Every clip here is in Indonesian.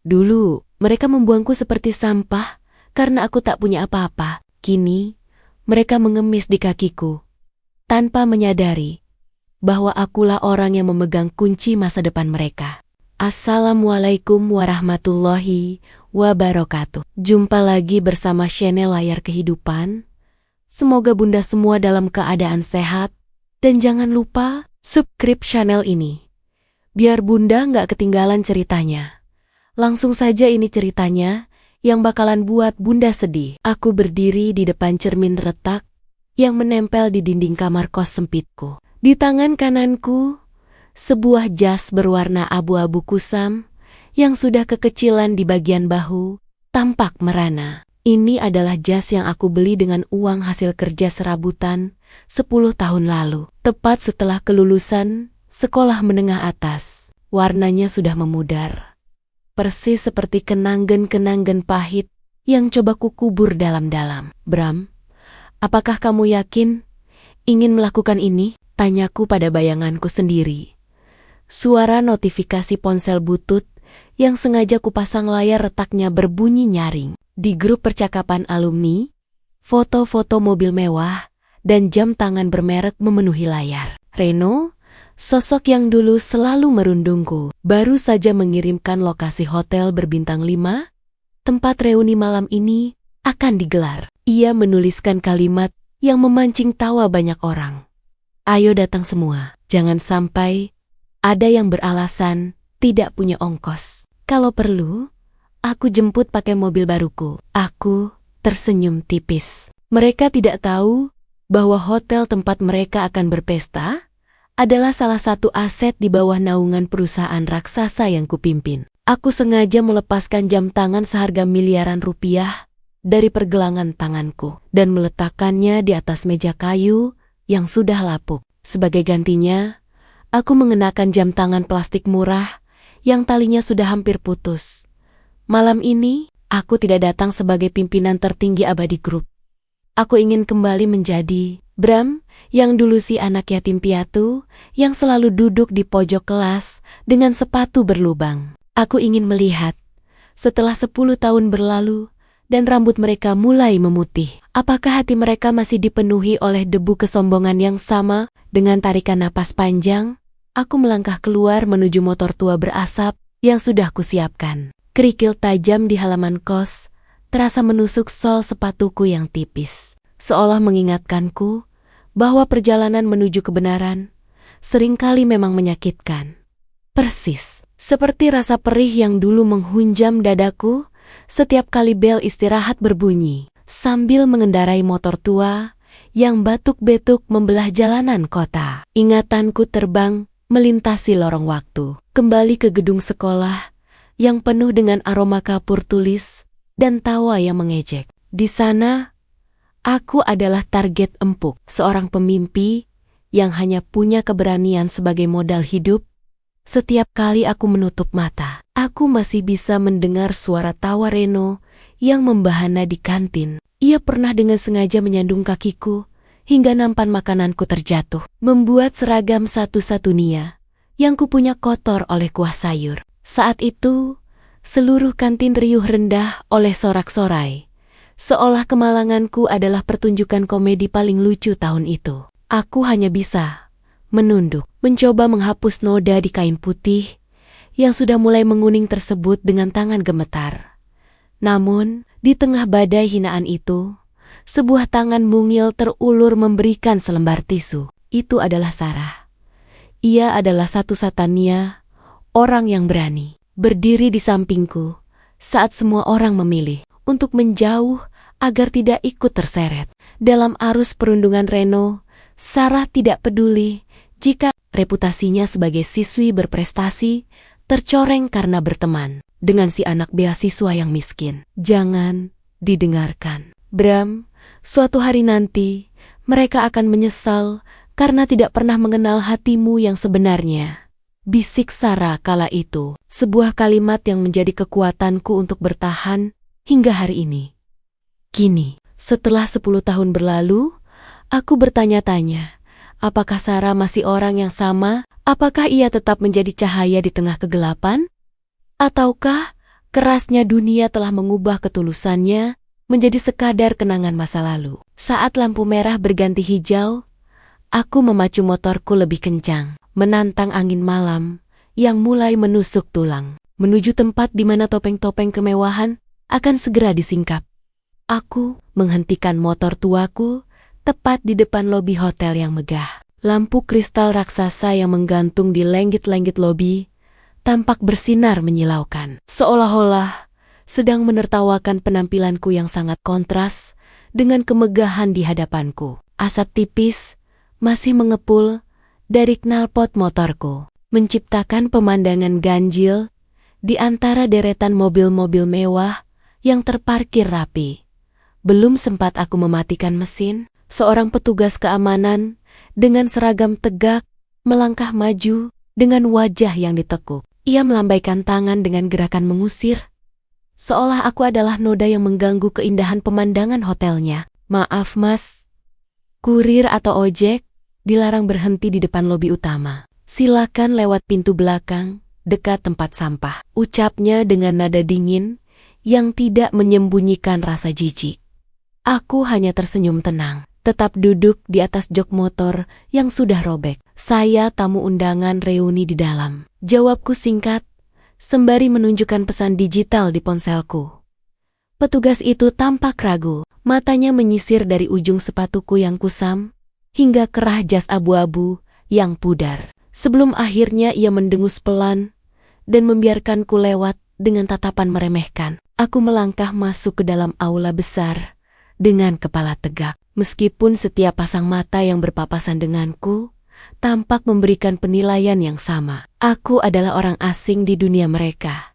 Dulu, mereka membuangku seperti sampah karena aku tak punya apa-apa. Kini, mereka mengemis di kakiku, tanpa menyadari bahwa akulah orang yang memegang kunci masa depan mereka. Assalamualaikum warahmatullahi wabarakatuh. Jumpa lagi bersama channel Layar Kehidupan. Semoga bunda semua dalam keadaan sehat. Dan jangan lupa subscribe channel ini, biar bunda nggak ketinggalan ceritanya. Langsung saja ini ceritanya yang bakalan buat bunda sedih. Aku berdiri di depan cermin retak yang menempel di dinding kamar kos sempitku. Di tangan kananku, sebuah jas berwarna abu-abu kusam yang sudah kekecilan di bagian bahu, tampak merana. Ini adalah jas yang aku beli dengan uang hasil kerja serabutan 10 tahun lalu. Tepat setelah kelulusan sekolah menengah atas, warnanya sudah memudar. Persis seperti kenangan-kenangan pahit yang coba kukubur dalam-dalam. Bram, apakah kamu yakin ingin melakukan ini? Tanyaku pada bayanganku sendiri. Suara notifikasi ponsel butut yang sengaja kupasang layar retaknya berbunyi nyaring. Di grup percakapan alumni, foto-foto mobil mewah dan jam tangan bermerek memenuhi layar. Reno, sosok yang dulu selalu merundungku, baru saja mengirimkan lokasi hotel berbintang 5, tempat reuni malam ini akan digelar. Ia menuliskan kalimat yang memancing tawa banyak orang. Ayo datang semua, jangan sampai ada yang beralasan tidak punya ongkos. Kalau perlu, aku jemput pakai mobil baruku. Aku tersenyum tipis. Mereka tidak tahu bahwa hotel tempat mereka akan berpesta adalah salah satu aset di bawah naungan perusahaan raksasa yang kupimpin. Aku sengaja melepaskan jam tangan seharga miliaran rupiah dari pergelangan tanganku dan meletakkannya di atas meja kayu yang sudah lapuk. Sebagai gantinya, aku mengenakan jam tangan plastik murah yang talinya sudah hampir putus. Malam ini, aku tidak datang sebagai pimpinan tertinggi abadi grup. Aku ingin kembali menjadi Bram, yang dulu si anak yatim piatu, yang selalu duduk di pojok kelas dengan sepatu berlubang. Aku ingin melihat, setelah 10 tahun berlalu, dan rambut mereka mulai memutih, apakah hati mereka masih dipenuhi oleh debu kesombongan yang sama? Dengan tarikan napas panjang, aku melangkah keluar menuju motor tua berasap yang sudah kusiapkan. Kerikil tajam di halaman kos terasa menusuk sol sepatuku yang tipis, seolah mengingatkanku bahwa perjalanan menuju kebenaran seringkali memang menyakitkan. Persis seperti rasa perih yang dulu menghunjam dadaku setiap kali bel istirahat berbunyi, sambil mengendarai motor tua yang batuk-betuk membelah jalanan kota. Ingatanku terbang melintasi lorong waktu, kembali ke gedung sekolah yang penuh dengan aroma kapur tulis dan tawa yang mengejek. Di sana, aku adalah target empuk, seorang pemimpi yang hanya punya keberanian sebagai modal hidup. Setiap kali aku menutup mata, aku masih bisa mendengar suara tawa Reno yang membahana di kantin. Ia pernah dengan sengaja menyandung kakiku hingga nampan makananku terjatuh, membuat seragam satu-satunya yang kupunya kotor oleh kuah sayur. Saat itu, seluruh kantin riuh rendah oleh sorak-sorai, seolah kemalanganku adalah pertunjukan komedi paling lucu tahun itu. Aku hanya bisa menunduk, mencoba menghapus noda di kain putih yang sudah mulai menguning tersebut dengan tangan gemetar. Namun, di tengah badai hinaan itu, sebuah tangan mungil terulur memberikan selembar tisu. Itu adalah Sarah. Ia adalah satu-satunya orang yang berani berdiri di sampingku saat semua orang memilih untuk menjauh agar tidak ikut terseret dalam arus perundungan Reno. Sarah tidak peduli jika reputasinya sebagai siswi berprestasi tercoreng karena berteman dengan si anak beasiswa yang miskin. Jangan didengarkan, Bram. Suatu hari nanti mereka akan menyesal karena tidak pernah mengenal hatimu yang sebenarnya. Bisik Sarah kala itu, sebuah kalimat yang menjadi kekuatanku untuk bertahan hingga hari ini. Kini, setelah 10 tahun berlalu, aku bertanya-tanya, apakah Sarah masih orang yang sama? Apakah ia tetap menjadi cahaya di tengah kegelapan? Ataukah Kerasnya dunia telah mengubah ketulusannya menjadi sekadar kenangan masa lalu. Saat lampu merah berganti hijau, aku memacu motorku lebih kencang, menantang angin malam yang mulai menusuk tulang, menuju tempat di mana topeng-topeng kemewahan akan segera disingkap. Aku menghentikan motor tuaku tepat di depan lobi hotel yang megah. Lampu kristal raksasa yang menggantung di lenggit-lenggit lobi tampak bersinar menyilaukan, seolah-olah sedang menertawakan penampilanku yang sangat kontras dengan kemegahan di hadapanku. Asap tipis masih mengepul dari knalpot motorku, menciptakan pemandangan ganjil di antara deretan mobil-mobil mewah yang terparkir rapi. Belum sempat aku mematikan mesin, seorang petugas keamanan dengan seragam tegak melangkah maju dengan wajah yang ditekuk. Ia melambaikan tangan dengan gerakan mengusir, seolah aku adalah noda yang mengganggu keindahan pemandangan hotelnya. "Maaf mas, kurir atau ojek dilarang berhenti di depan lobi utama. Silakan lewat pintu belakang dekat tempat sampah," ucapnya dengan nada dingin yang tidak menyembunyikan rasa jijik. Aku hanya tersenyum tenang, tetap duduk di atas jok motor yang sudah robek. "Saya tamu undangan reuni di dalam," jawabku singkat, sembari menunjukkan pesan digital di ponselku. Petugas itu tampak ragu, matanya menyisir dari ujung sepatuku yang kusam hingga kerah jas abu-abu yang pudar. Sebelum akhirnya ia mendengus pelan dan membiarkanku lewat dengan tatapan meremehkan. Aku melangkah masuk ke dalam aula besar dengan kepala tegak, meskipun setiap pasang mata yang berpapasan denganku tampak memberikan penilaian yang sama. Aku adalah orang asing di dunia mereka.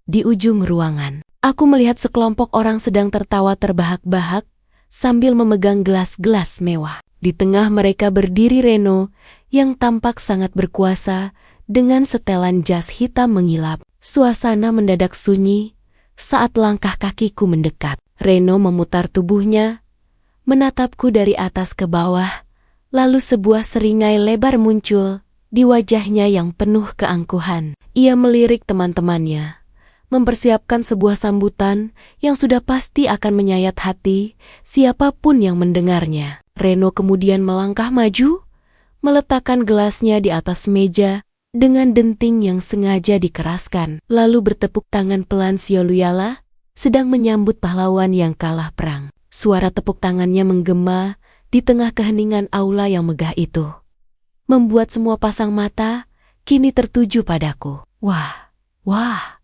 Di ujung ruangan, aku melihat sekelompok orang sedang tertawa terbahak-bahak sambil memegang gelas-gelas mewah. Di tengah mereka berdiri Reno yang tampak sangat berkuasa dengan setelan jas hitam mengilap. Suasana mendadak sunyi saat langkah kakiku mendekat. Reno memutar tubuhnya, menatapku dari atas ke bawah, lalu sebuah seringai lebar muncul di wajahnya yang penuh keangkuhan. Ia melirik teman-temannya, mempersiapkan sebuah sambutan yang sudah pasti akan menyayat hati siapapun yang mendengarnya. Reno kemudian melangkah maju, meletakkan gelasnya di atas meja dengan denting yang sengaja dikeraskan, lalu bertepuk tangan pelan Sioluyala sedang menyambut pahlawan yang kalah perang. Suara tepuk tangannya menggema di tengah keheningan aula yang megah itu, membuat semua pasang mata kini tertuju padaku. Wah,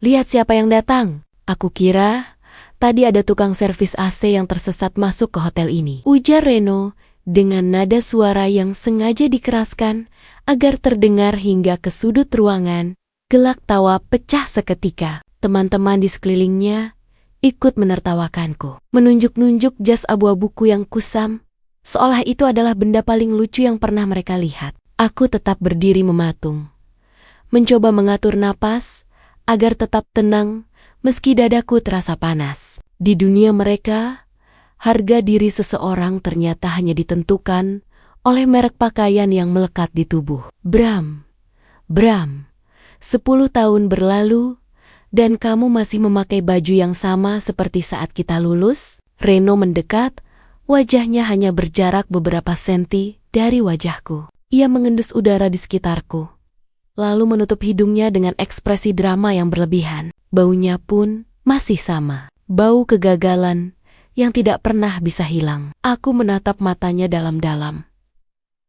lihat siapa yang datang. Aku kira tadi ada tukang servis AC yang tersesat masuk ke hotel ini, ujar Reno dengan nada suara yang sengaja dikeraskan agar terdengar hingga ke sudut ruangan. Gelak tawa pecah seketika. Teman-teman di sekelilingnya ikut menertawakanku, menunjuk-nunjuk jas abu-abuku yang kusam, seolah itu adalah benda paling lucu yang pernah mereka lihat. Aku tetap berdiri mematung, mencoba mengatur napas agar tetap tenang meski dadaku terasa panas. Di dunia mereka, harga diri seseorang ternyata hanya ditentukan oleh merek pakaian yang melekat di tubuh. Bram, 10 tahun berlalu, dan kamu masih memakai baju yang sama seperti saat kita lulus? Reno mendekat, wajahnya hanya berjarak beberapa senti dari wajahku. Ia mengendus udara di sekitarku, lalu menutup hidungnya dengan ekspresi drama yang berlebihan. Baunya pun masih sama, bau kegagalan yang tidak pernah bisa hilang. Aku menatap matanya dalam-dalam,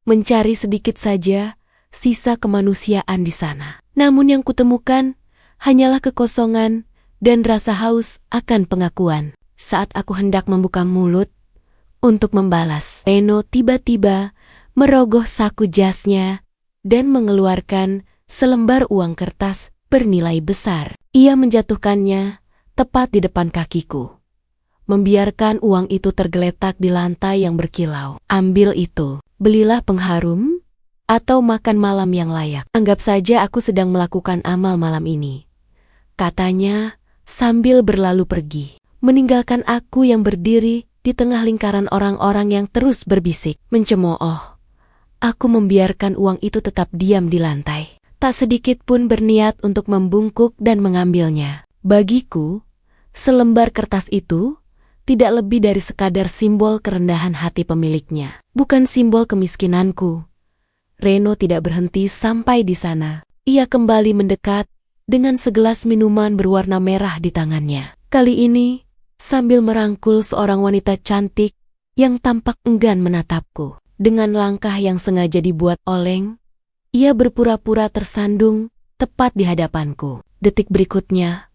mencari sedikit saja sisa kemanusiaan di sana. Namun yang kutemukan hanyalah kekosongan dan rasa haus akan pengakuan. Saat aku hendak membuka mulut untuk membalas, Reno tiba-tiba merogoh saku jasnya dan mengeluarkan selembar uang kertas bernilai besar. Ia menjatuhkannya tepat di depan kakiku, membiarkan uang itu tergeletak di lantai yang berkilau. "Ambil itu, belilah pengharum atau makan malam yang layak. Anggap saja aku sedang melakukan amal malam ini," katanya sambil berlalu pergi, meninggalkan aku yang berdiri di tengah lingkaran orang-orang yang terus berbisik, mencemooh. Aku membiarkan uang itu tetap diam di lantai, tak sedikit pun berniat untuk membungkuk dan mengambilnya. Bagiku, selembar kertas itu tidak lebih dari sekadar simbol kerendahan hati pemiliknya, bukan simbol kemiskinanku. Reno tidak berhenti sampai di sana. Ia kembali mendekat dengan segelas minuman berwarna merah di tangannya. Kali ini, sambil merangkul seorang wanita cantik yang tampak enggan menatapku. Dengan langkah yang sengaja dibuat oleng, ia berpura-pura tersandung tepat di hadapanku. Detik berikutnya,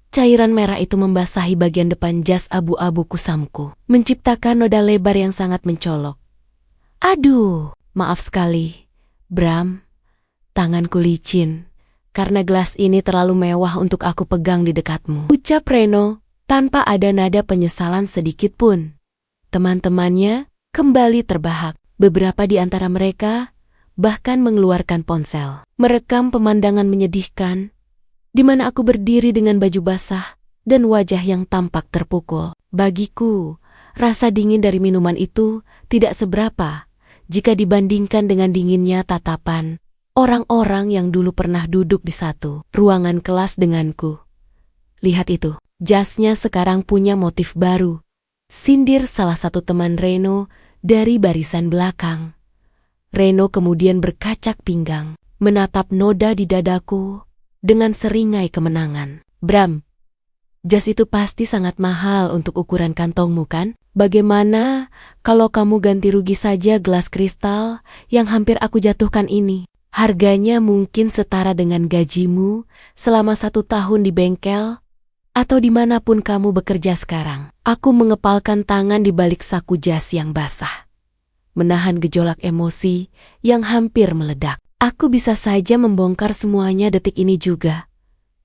cairan merah itu membasahi bagian depan jas abu-abu kusamku, menciptakan noda lebar yang sangat mencolok. Aduh, maaf sekali, Bram. Tanganku licin, karena gelas ini terlalu mewah untuk aku pegang di dekatmu, ucap Reno tanpa ada nada penyesalan sedikit pun. Teman-temannya kembali terbahak. Beberapa di antara mereka bahkan mengeluarkan ponsel, merekam pemandangan menyedihkan di mana aku berdiri dengan baju basah dan wajah yang tampak terpukul. Bagiku, rasa dingin dari minuman itu tidak seberapa jika dibandingkan dengan dinginnya tatapan orang-orang yang dulu pernah duduk di satu ruangan kelas denganku. Lihat itu, jasnya sekarang punya motif baru, sindir salah satu teman Reno dari barisan belakang. Reno kemudian berkacak pinggang, menatap noda di dadaku dengan seringai kemenangan. Bram, jas itu pasti sangat mahal untuk ukuran kantongmu kan? Bagaimana kalau kamu ganti rugi saja gelas kristal yang hampir aku jatuhkan ini? Harganya mungkin setara dengan gajimu selama 1 tahun di bengkel atau dimanapun kamu bekerja sekarang. Aku mengepalkan tangan di balik saku jas yang basah, menahan gejolak emosi yang hampir meledak. Aku bisa saja membongkar semuanya detik ini juga.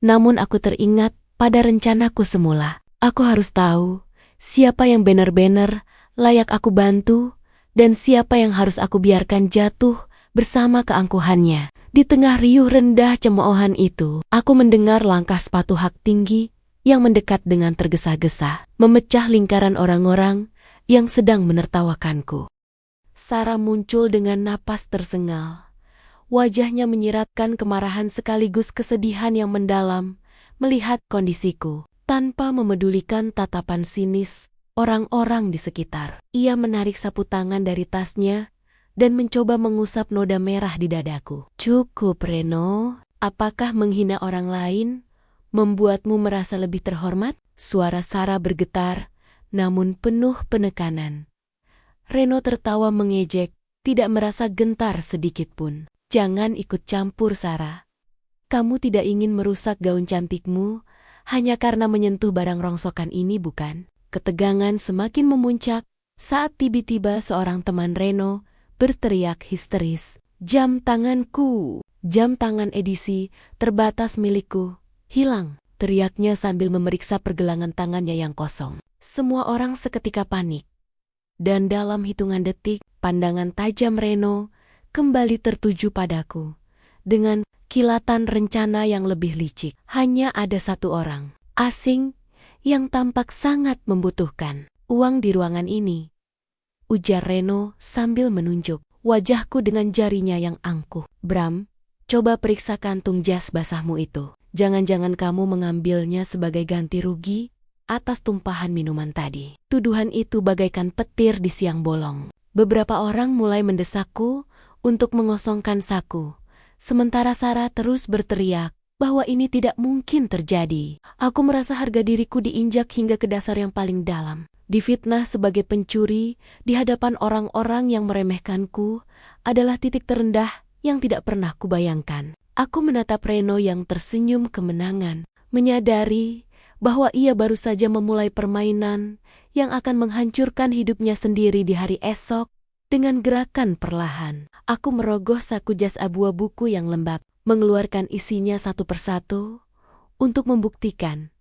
Namun aku teringat pada rencanaku semula. Aku harus tahu siapa yang benar-benar layak aku bantu dan siapa yang harus aku biarkan jatuh bersama keangkuhannya. Di tengah riuh rendah cemoohan itu, aku mendengar langkah sepatu hak tinggi yang mendekat dengan tergesa-gesa, memecah lingkaran orang-orang yang sedang menertawakanku. Sarah muncul dengan napas tersengal. Wajahnya menyiratkan kemarahan sekaligus kesedihan yang mendalam melihat kondisiku. Tanpa memedulikan tatapan sinis orang-orang di sekitar, ia menarik sapu tangan dari tasnya dan mencoba mengusap noda merah di dadaku. Cukup, Reno. Apakah menghina orang lain membuatmu merasa lebih terhormat? Suara Sarah bergetar, namun penuh penekanan. Reno tertawa mengejek, tidak merasa gentar sedikit pun. Jangan ikut campur, Sarah. Kamu tidak ingin merusak gaun cantikmu hanya karena menyentuh barang rongsokan ini, bukan? Ketegangan semakin memuncak saat tiba-tiba seorang teman Reno berteriak histeris. Jam tanganku! Jam tangan edisi terbatas milikku hilang, teriaknya sambil memeriksa pergelangan tangannya yang kosong. Semua orang seketika panik. Dan dalam hitungan detik, pandangan tajam Reno kembali tertuju padaku. Dengan kilatan rencana yang lebih licik, hanya ada satu orang asing yang tampak sangat membutuhkan uang di ruangan ini, ujar Reno sambil menunjuk wajahku dengan jarinya yang angkuh. Bram, coba periksa kantung jas basahmu itu. Jangan-jangan kamu mengambilnya sebagai ganti rugi atas tumpahan minuman tadi. Tuduhan itu bagaikan petir di siang bolong. Beberapa orang mulai mendesakku untuk mengosongkan saku, sementara Sarah terus berteriak bahwa ini tidak mungkin terjadi. Aku merasa harga diriku diinjak hingga ke dasar yang paling dalam. Difitnah sebagai pencuri di hadapan orang-orang yang meremehkanku adalah titik terendah yang tidak pernah kubayangkan. Aku menatap Reno yang tersenyum kemenangan, menyadari bahwa ia baru saja memulai permainan yang akan menghancurkan hidupnya sendiri di hari esok dengan gerakan perlahan. Aku merogoh saku jas abu-abuku yang lembab, mengeluarkan isinya satu persatu untuk membuktikan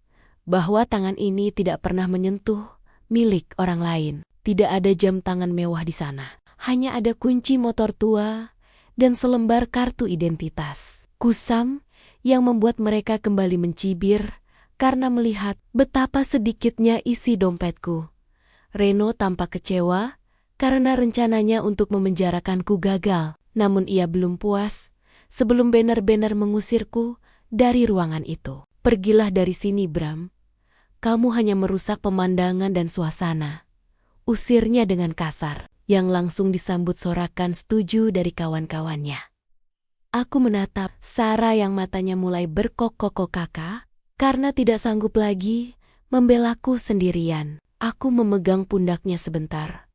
bahwa tangan ini tidak pernah menyentuh milik orang lain. Tidak ada jam tangan mewah di sana. Hanya ada kunci motor tua dan selembar kartu identitas kusam yang membuat mereka kembali mencibir karena melihat betapa sedikitnya isi dompetku. Reno tampak kecewa karena rencananya untuk memenjarakanku gagal. Namun ia belum puas sebelum benar-benar mengusirku dari ruangan itu. Pergilah dari sini, Bram. Kamu hanya merusak pemandangan dan suasana. Usirnya dengan kasar, yang langsung disambut sorakan setuju dari kawan-kawannya. Aku menatap Sarah yang matanya mulai berkokok-kokaka karena tidak sanggup lagi membelaku sendirian. Aku memegang pundaknya sebentar,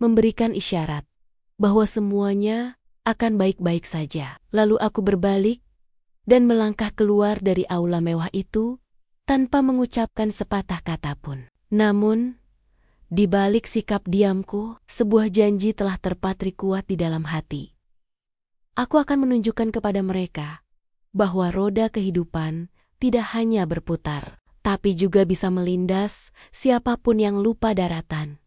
memberikan isyarat bahwa semuanya akan baik-baik saja. Lalu aku berbalik dan melangkah keluar dari aula mewah itu tanpa mengucapkan sepatah kata pun. Namun, di balik sikap diamku, sebuah janji telah terpatri kuat di dalam hati. Aku akan menunjukkan kepada mereka bahwa roda kehidupan tidak hanya berputar, tapi juga bisa melindas siapapun yang lupa daratan.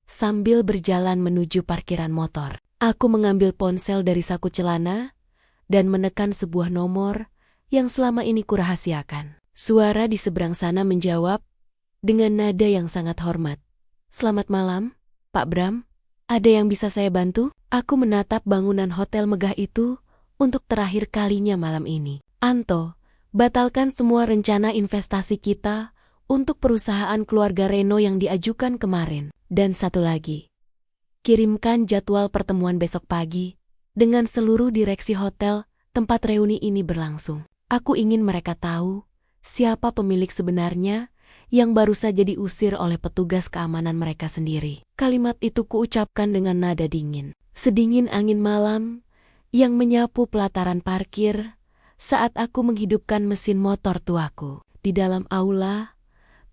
Sambil berjalan menuju parkiran motor, aku mengambil ponsel dari saku celana dan menekan sebuah nomor yang selama ini kurahasiakan. Suara di seberang sana menjawab dengan nada yang sangat hormat. "Selamat malam, Pak Bram. Ada yang bisa saya bantu?" Aku menatap bangunan hotel megah itu untuk terakhir kalinya malam ini. "Anto, batalkan semua rencana investasi kita untuk perusahaan keluarga Reno yang diajukan kemarin. Dan satu lagi, kirimkan jadwal pertemuan besok pagi dengan seluruh direksi hotel tempat reuni ini berlangsung. Aku ingin mereka tahu siapa pemilik sebenarnya yang baru saja diusir oleh petugas keamanan mereka sendiri." Kalimat itu kuucapkan dengan nada dingin, sedingin angin malam yang menyapu pelataran parkir saat aku menghidupkan mesin motor tuaku. Di dalam aula,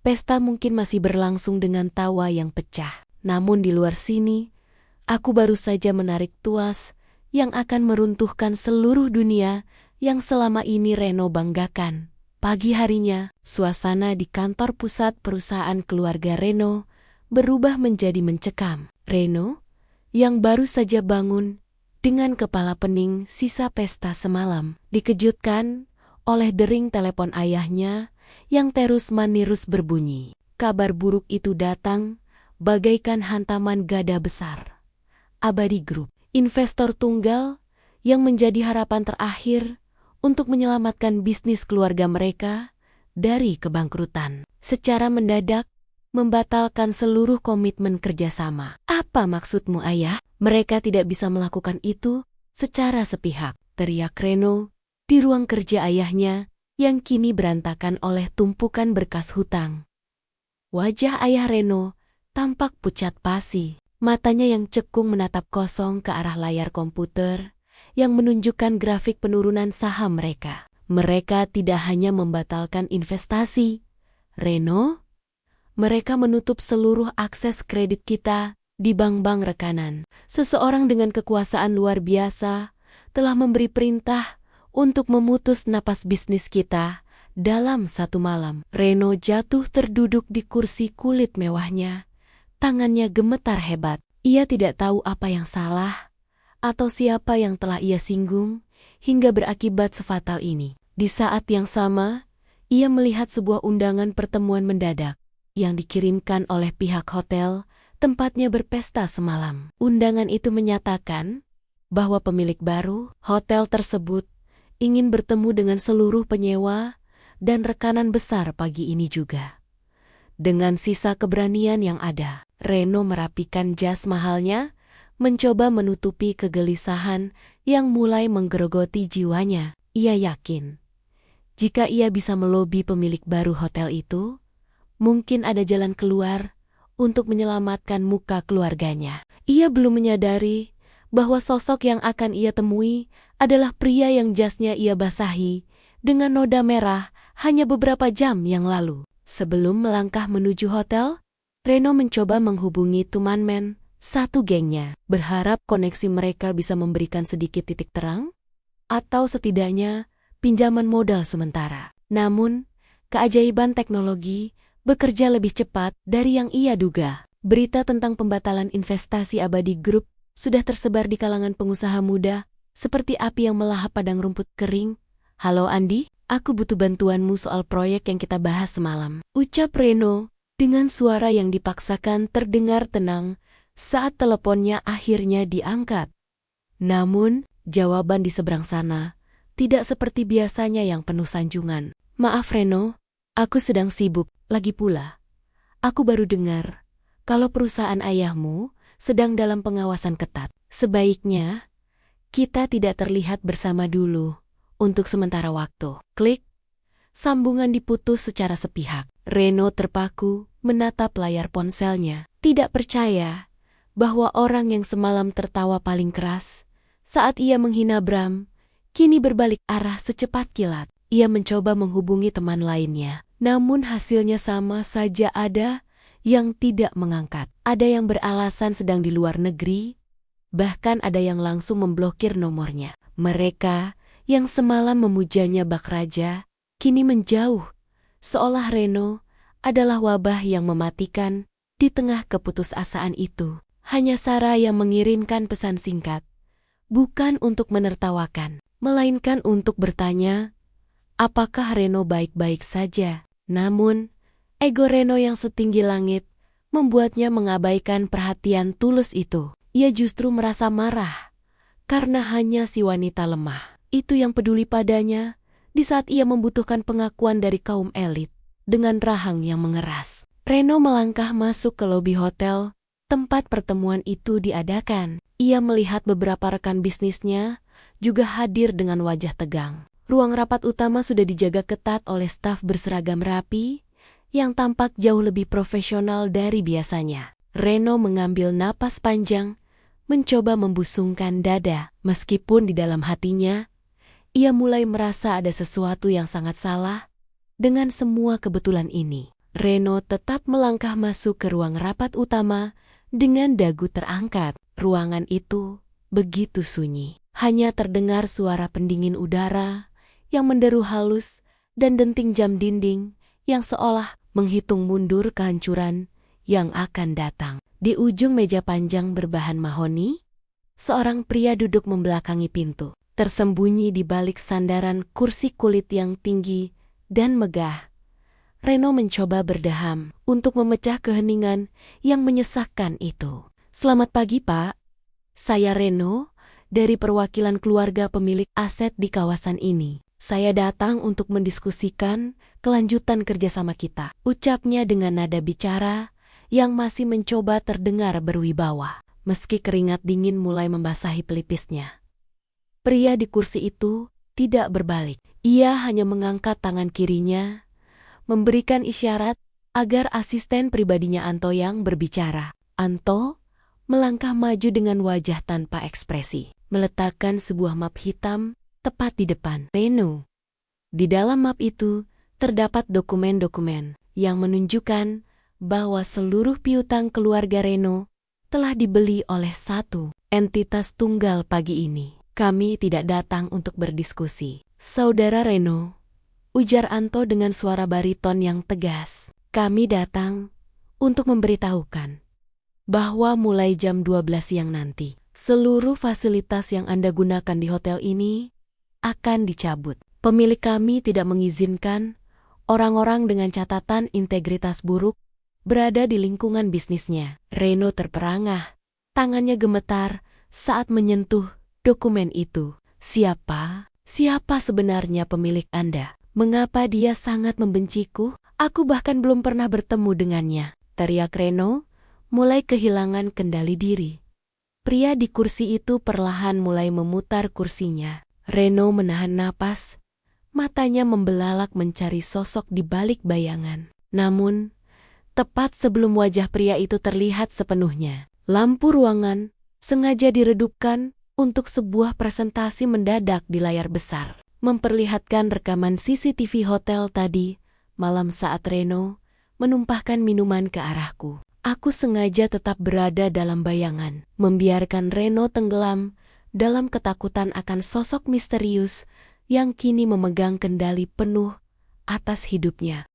pesta mungkin masih berlangsung dengan tawa yang pecah. Namun di luar sini, aku baru saja menarik tuas yang akan meruntuhkan seluruh dunia yang selama ini Reno banggakan. Pagi harinya, suasana di kantor pusat perusahaan keluarga Reno berubah menjadi mencekam. Reno, yang baru saja bangun dengan kepala pening sisa pesta semalam, dikejutkan oleh dering telepon ayahnya yang terus-menerus berbunyi. Kabar buruk itu datang bagaikan hantaman gada besar. Abadi Group, investor tunggal yang menjadi harapan terakhir untuk menyelamatkan bisnis keluarga mereka dari kebangkrutan, secara mendadak membatalkan seluruh komitmen kerjasama. "Apa maksudmu, Ayah? Mereka tidak bisa melakukan itu secara sepihak," teriak Reno di ruang kerja ayahnya yang kini berantakan oleh tumpukan berkas hutang. Wajah ayah Reno tampak pucat pasi. Matanya yang cekung menatap kosong ke arah layar komputer yang menunjukkan grafik penurunan saham mereka. Mereka tidak hanya membatalkan investasi, Reno, mereka menutup seluruh akses kredit kita di bank-bank rekanan. Seseorang dengan kekuasaan luar biasa telah memberi perintah untuk memutus napas bisnis kita dalam satu malam. Reno jatuh terduduk di kursi kulit mewahnya. Tangannya gemetar hebat. Ia tidak tahu apa yang salah atau siapa yang telah ia singgung hingga berakibat sefatal ini. Di saat yang sama, ia melihat sebuah undangan pertemuan mendadak yang dikirimkan oleh pihak hotel tempatnya berpesta semalam. Undangan itu menyatakan bahwa pemilik baru hotel tersebut ingin bertemu dengan seluruh penyewa dan rekanan besar pagi ini juga. Dengan sisa keberanian yang ada, Reno merapikan jas mahalnya, mencoba menutupi kegelisahan yang mulai menggerogoti jiwanya. Ia yakin, jika ia bisa melobi pemilik baru hotel itu, mungkin ada jalan keluar untuk menyelamatkan muka keluarganya. Ia belum menyadari bahwa sosok yang akan ia temui adalah pria yang jasnya ia basahi dengan noda merah hanya beberapa jam yang lalu. Sebelum melangkah menuju hotel, Reno mencoba menghubungi teman satu gengnya, berharap koneksi mereka bisa memberikan sedikit titik terang, atau setidaknya pinjaman modal sementara. Namun, keajaiban teknologi bekerja lebih cepat dari yang ia duga. Berita tentang pembatalan investasi Abadi Group sudah tersebar di kalangan pengusaha muda, seperti api yang melahap padang rumput kering. "Halo Andi, aku butuh bantuanmu soal proyek yang kita bahas semalam," ucap Reno dengan suara yang dipaksakan terdengar tenang saat teleponnya akhirnya diangkat. Namun, jawaban di seberang sana tidak seperti biasanya yang penuh sanjungan. Maaf Reno, aku sedang sibuk. Lagi pula, aku baru dengar kalau perusahaan ayahmu sedang dalam pengawasan ketat. Sebaiknya kita tidak terlihat bersama dulu untuk sementara waktu. Klik. Sambungan diputus secara sepihak. Reno terpaku menatap layar ponselnya. Tidak percaya bahwa orang yang semalam tertawa paling keras saat ia menghina Bram, kini berbalik arah secepat kilat. Ia mencoba menghubungi teman lainnya. Namun hasilnya sama saja, ada yang tidak mengangkat. Ada yang beralasan sedang di luar negeri, bahkan ada yang langsung memblokir nomornya. Mereka yang semalam memujanya bak raja, kini menjauh, seolah Reno adalah wabah yang mematikan. Di tengah keputusasaan itu, hanya Sarah yang mengirimkan pesan singkat, bukan untuk menertawakan, melainkan untuk bertanya, apakah Reno baik-baik saja? Namun, ego Reno yang setinggi langit membuatnya mengabaikan perhatian tulus itu. Ia justru merasa marah karena hanya si wanita lemah itu yang peduli padanya di saat ia membutuhkan pengakuan dari kaum elit. Dengan rahang yang mengeras, Reno melangkah masuk ke lobi hotel tempat pertemuan itu diadakan. Ia melihat beberapa rekan bisnisnya juga hadir dengan wajah tegang. Ruang rapat utama sudah dijaga ketat oleh staf berseragam rapi yang tampak jauh lebih profesional dari biasanya. Reno mengambil napas panjang, mencoba membusungkan dada. Meskipun di dalam hatinya, ia mulai merasa ada sesuatu yang sangat salah dengan semua kebetulan ini. Reno tetap melangkah masuk ke ruang rapat utama dengan dagu terangkat. Ruangan itu begitu sunyi. Hanya terdengar suara pendingin udara yang menderu halus dan denting jam dinding yang seolah menghitung mundur kehancuran yang akan datang. Di ujung meja panjang berbahan mahoni, seorang pria duduk membelakangi pintu. Tersembunyi di balik sandaran kursi kulit yang tinggi dan megah, Reno mencoba berdaham untuk memecah keheningan yang menyesakkan itu. Selamat pagi, Pak. Saya Reno, dari perwakilan keluarga pemilik aset di kawasan ini. Saya datang untuk mendiskusikan kelanjutan kerjasama kita, ucapnya dengan nada bicara yang masih mencoba terdengar berwibawa, meski keringat dingin mulai membasahi pelipisnya. Pria di kursi itu tidak berbalik. Ia hanya mengangkat tangan kirinya, memberikan isyarat agar asisten pribadinya Anto yang berbicara. Anto melangkah maju dengan wajah tanpa ekspresi, meletakkan sebuah map hitam tepat di depan Reno. Di dalam map itu terdapat dokumen-dokumen yang menunjukkan bahwa seluruh piutang keluarga Reno telah dibeli oleh satu entitas tunggal. Pagi ini kami tidak datang untuk berdiskusi, Saudara Reno, ujar Anto dengan suara bariton yang tegas. Kami datang untuk memberitahukan bahwa mulai jam 12 siang nanti, seluruh fasilitas yang Anda gunakan di hotel ini akan dicabut. Pemilik kami tidak mengizinkan orang-orang dengan catatan integritas buruk berada di lingkungan bisnisnya. Reno terperangah, tangannya gemetar saat menyentuh dokumen itu. Siapa sebenarnya pemilik Anda? Mengapa dia sangat membenciku? Aku bahkan belum pernah bertemu dengannya, teriak Reno, mulai kehilangan kendali diri. Pria di kursi itu perlahan mulai memutar kursinya. Reno menahan napas, matanya membelalak mencari sosok di balik bayangan. Namun, tepat sebelum wajah pria itu terlihat sepenuhnya, lampu ruangan sengaja diredupkan untuk sebuah presentasi mendadak di layar besar, memperlihatkan rekaman CCTV hotel tadi malam saat Reno menumpahkan minuman ke arahku. Aku sengaja tetap berada dalam bayangan, membiarkan Reno tenggelam dalam ketakutan akan sosok misterius yang kini memegang kendali penuh atas hidupnya.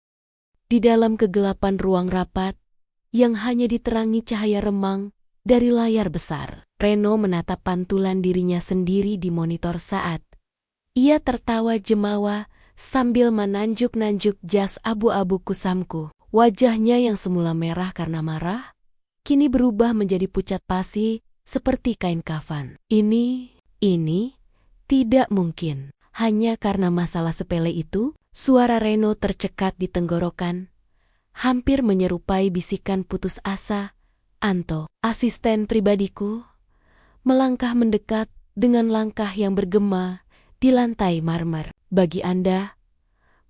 Di dalam kegelapan ruang rapat yang hanya diterangi cahaya remang dari layar besar, Reno menatap pantulan dirinya sendiri di monitor saat ia tertawa jemawa sambil menanjuk-nanjuk jas abu-abu kusamku. Wajahnya yang semula merah karena marah, kini berubah menjadi pucat pasi seperti kain kafan. Ini tidak mungkin. Hanya karena masalah sepele itu, Suara Reno tercekat di tenggorokan, hampir menyerupai bisikan putus asa. Anto, asisten pribadiku, melangkah mendekat dengan langkah yang bergema di lantai marmer. Bagi Anda,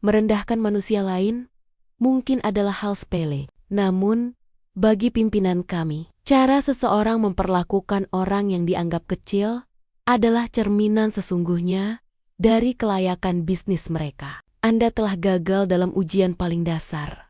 merendahkan manusia lain mungkin adalah hal sepele. Namun, bagi pimpinan kami, cara seseorang memperlakukan orang yang dianggap kecil adalah cerminan sesungguhnya dari kelayakan bisnis mereka. Anda telah gagal dalam ujian paling dasar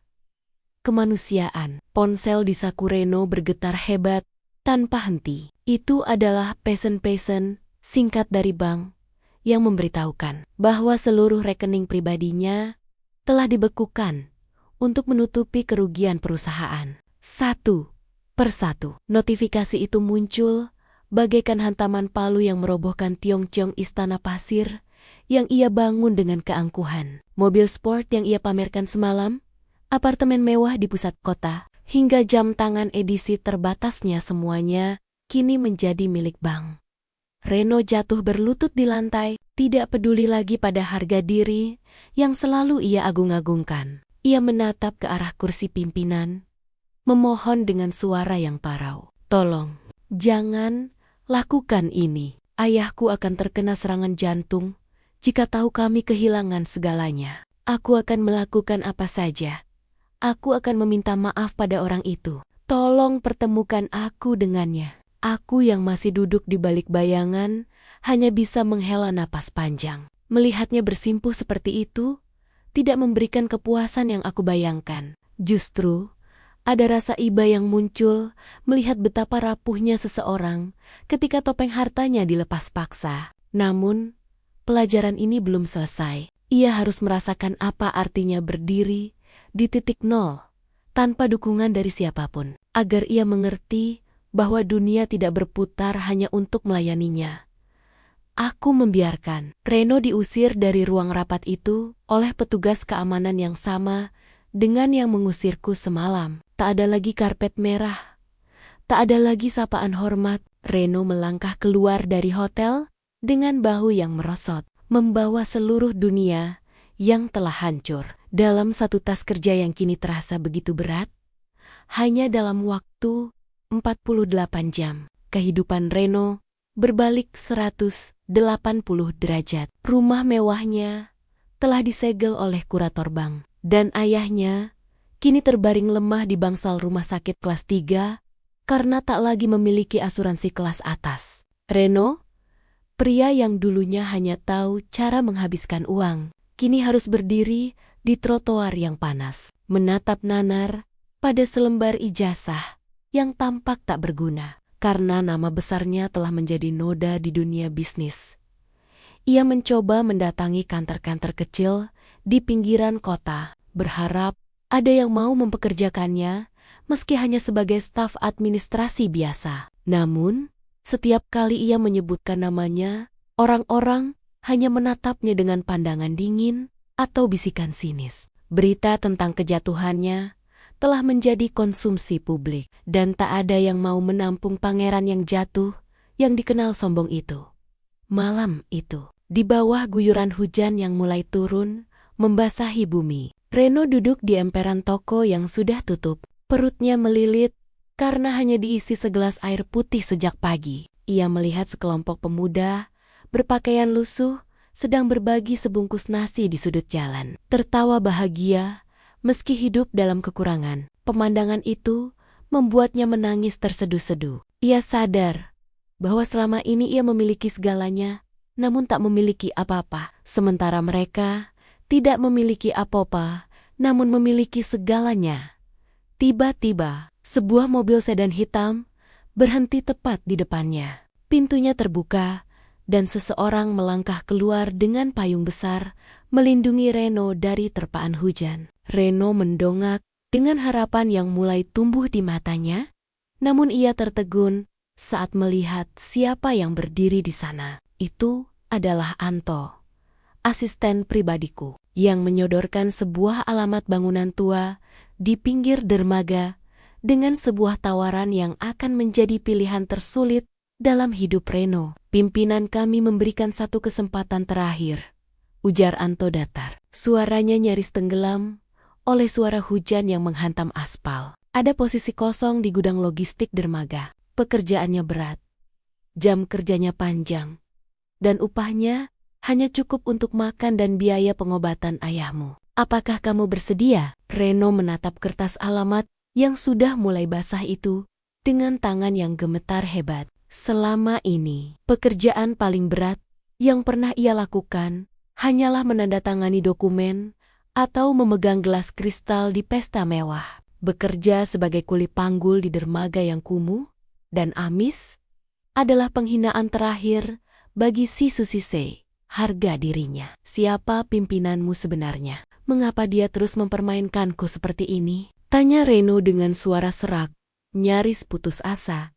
kemanusiaan. Ponsel di saku Reno bergetar hebat tanpa henti. Itu adalah pesen-pesen singkat dari bank yang memberitahukan bahwa seluruh rekening pribadinya telah dibekukan untuk menutupi kerugian perusahaan. Satu persatu, notifikasi itu muncul bagaikan hantaman palu yang merobohkan tiong-tiong istana pasir yang ia bangun dengan keangkuhan. Mobil sport yang ia pamerkan semalam, apartemen mewah di pusat kota, hingga jam tangan edisi terbatasnya semuanya kini menjadi milik bank. Reno jatuh berlutut di lantai, tidak peduli lagi pada harga diri yang selalu ia agung-agungkan. Ia menatap ke arah kursi pimpinan, memohon dengan suara yang parau. Tolong, jangan lakukan ini. Ayahku akan terkena serangan jantung jika tahu kami kehilangan segalanya. Aku akan melakukan apa saja. Aku akan meminta maaf pada orang itu. Tolong pertemukan aku dengannya. Aku yang masih duduk di balik bayangan hanya bisa menghela napas panjang. Melihatnya bersimpuh seperti itu tidak memberikan kepuasan yang aku bayangkan. Justru ada rasa iba yang muncul melihat betapa rapuhnya seseorang ketika topeng hartanya dilepas paksa. Namun, pelajaran ini belum selesai. Ia harus merasakan apa artinya berdiri di titik nol, tanpa dukungan dari siapapun, agar ia mengerti bahwa dunia tidak berputar hanya untuk melayaninya. Aku membiarkan Reno diusir dari ruang rapat itu oleh petugas keamanan yang sama dengan yang mengusirku semalam. Tak ada lagi karpet merah, tak ada lagi sapaan hormat. Reno melangkah keluar dari hotel dengan bahu yang merosot, membawa seluruh dunia yang telah hancur. Dalam satu tas kerja yang kini terasa begitu berat, hanya dalam waktu 48 jam, kehidupan Reno berbalik 180 derajat. Rumah mewahnya telah disegel oleh kurator bank, dan ayahnya kini terbaring lemah di bangsal rumah sakit kelas 3 karena tak lagi memiliki asuransi kelas atas. Reno, pria yang dulunya hanya tahu cara menghabiskan uang, kini harus berdiri di trotoar yang panas, menatap nanar pada selembar ijazah yang tampak tak berguna karena nama besarnya telah menjadi noda di dunia bisnis. Ia mencoba mendatangi kantor-kantor kecil di pinggiran kota, berharap ada yang mau mempekerjakannya meski hanya sebagai staf administrasi biasa. Namun, setiap kali ia menyebutkan namanya, orang-orang hanya menatapnya dengan pandangan dingin atau bisikan sinis. Berita tentang kejatuhannya telah menjadi konsumsi publik, dan tak ada yang mau menampung pangeran yang jatuh yang dikenal sombong itu. Malam itu, di bawah guyuran hujan yang mulai turun, membasahi bumi, Reno duduk di emperan toko yang sudah tutup. Perutnya melilit karena hanya diisi segelas air putih sejak pagi. Ia melihat sekelompok pemuda berpakaian lusuh sedang berbagi sebungkus nasi di sudut jalan. Tertawa bahagia meski hidup dalam kekurangan. Pemandangan itu membuatnya menangis terseduh-seduh. Ia sadar bahwa selama ini ia memiliki segalanya, namun tak memiliki apa-apa. Sementara mereka tidak memiliki apa-apa, namun memiliki segalanya. Tiba-tiba, sebuah mobil sedan hitam berhenti tepat di depannya. Pintunya terbuka, dan seseorang melangkah keluar dengan payung besar, melindungi Reno dari terpaan hujan. Reno mendongak dengan harapan yang mulai tumbuh di matanya, namun ia tertegun saat melihat siapa yang berdiri di sana. Itu adalah Anto, asisten pribadiku, yang menyodorkan sebuah alamat bangunan tua di pinggir dermaga dengan sebuah tawaran yang akan menjadi pilihan tersulit dalam hidup Reno. Pimpinan kami memberikan satu kesempatan terakhir, ujar Anto datar. Suaranya nyaris tenggelam oleh suara hujan yang menghantam aspal. Ada posisi kosong di gudang logistik dermaga. Pekerjaannya berat, jam kerjanya panjang, dan upahnya hanya cukup untuk makan dan biaya pengobatan ayahmu. Apakah kamu bersedia? Reno menatap kertas alamat yang sudah mulai basah itu dengan tangan yang gemetar hebat. Selama ini, pekerjaan paling berat yang pernah ia lakukan hanyalah menandatangani dokumen atau memegang gelas kristal di pesta mewah. Bekerja sebagai kuli panggul di dermaga yang kumuh dan amis adalah penghinaan terakhir bagi si Susise. Harga dirinya. Siapa pimpinanmu sebenarnya? Mengapa dia terus mempermainkanku seperti ini? Tanya Reno dengan suara serak, nyaris putus asa.